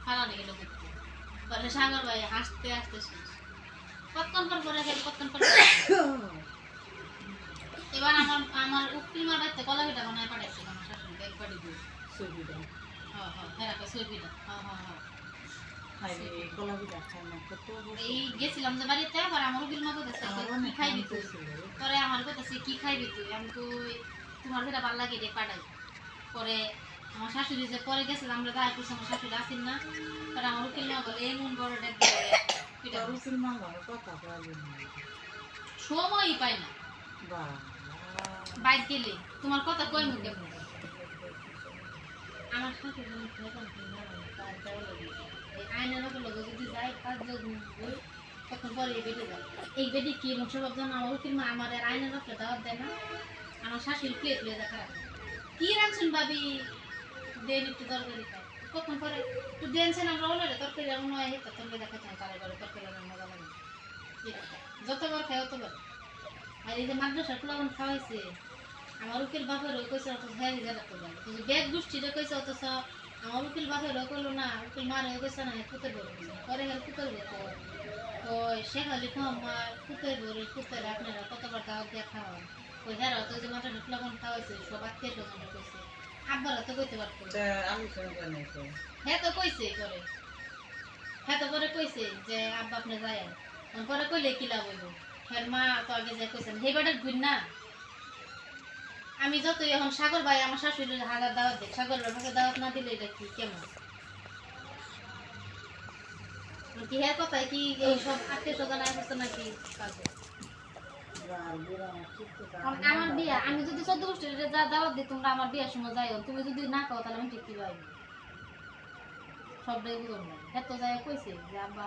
ফালানি গেল করতে পরে সাগর ভাই হাসতে হাসতে শেষ কতক্ষণ পর পরে গেল কতক্ষণ পর এবার আমার আমার উকিল মার বাড়িতে কলা পিঠা বানায় পাঠাইছিল আমার শাশুড়ি এক বাড়ি দিয়ে সুবিধা হ্যাঁ হ্যাঁ হেরাকে সইপিঠা হ্যাঁ হ্যাঁ হ্যাঁ খাইলে কলা পিঠা খাই না কত এই গেছিলাম যে বাড়িতে পরে আমার উকিল মা কইতেছে কি খাইবি তুই পরে আমার কইতেছে কি খাইবি তুই আমি তো তোমার যেটা ভালো লাগে এটা পাঠাই পরে আমার শাশুড়ি যে পরে গেছিলাম আমরা দায় করছি আমার শাশুড়ি আসেন না পরে আমার উকিল মা বলে এমন বড় ডেক পিঠা উকিল মা ঘরে কথা বলে সময়ই পাই না বাহ বাইক গেলে তোমার কথা কই মুখে আমার শাশুড়ি এই আইনের লোকের লোক যদি যায় কাজ বই তখন পরে এই বেডে যায় এই বেডে কি মোট সব জানো আমার উকিল মা আমার আইনের লোকের দাওয়াত দেয় না আমার শাশুড়ি প্লেট লয়ে যায় খারাপ কি রাখছেন ভাবি দেন একটু তরকারি খাই কখন পরে একটু দেনছেন আমরা ওনারে তরকারি এমন হয় হেতা তরকারি দেখাচ্ছেন তারা ঘরে তরকারি আমার মজা লাগে যতবার খাই অতবার আর এই যে মাদ্রাসা পোলাবন খাওয়াইছে আমার উকিল বাপের কইছে অত হ্যাঁ জায়গা করবে ব্যাগ গোষ্ঠীটা কইছে অথচ আমার উকিল বাপের কইলো না উকিল মার কইছে না কুতের বড় পরে গেল কুতের বড় তো শেখ আলী আমার কুতের বড় কুতের আপনারা কতবার দাওয়াত দিয়ে খাওয়ান ওই হ্যাঁ তো যে মাদ্রাসা পোলাবন খাওয়াইছে সব আত্মীয় স্বজন কইছে আব্বারা তো কইতে পারতো আমি শুনতে নাই তো হ্যাঁ তো কইছে করে হ্যাঁ তো পরে কইছে যে আব্বা আপনি যায় পরে কইলে কি লাভ হইব হ্যাঁ মা তো আগে যে কইছেন হে বেটার গুণ না আমি যত এখন সাগর ভাই আমার শাশুড়ির হাজার দাওয়াত দেয় সাগর ভাইকে দাওয়াত না দিলে এটা কি কেমন কি হ্যাঁ কথায় কি এই সব আত্মীয় স্বজন আসছে নাকি কাজে আমার বিয়া আমি যদি 14 গোষ্ঠীর যা দাওয়াত দিই তোমরা আমার বিয়ার সময় যাই তুমি যদি না খাও তাহলে আমি ঠিক কি পাইব সবটাই বুঝলাম না এত যায় কইছে যে আব্বা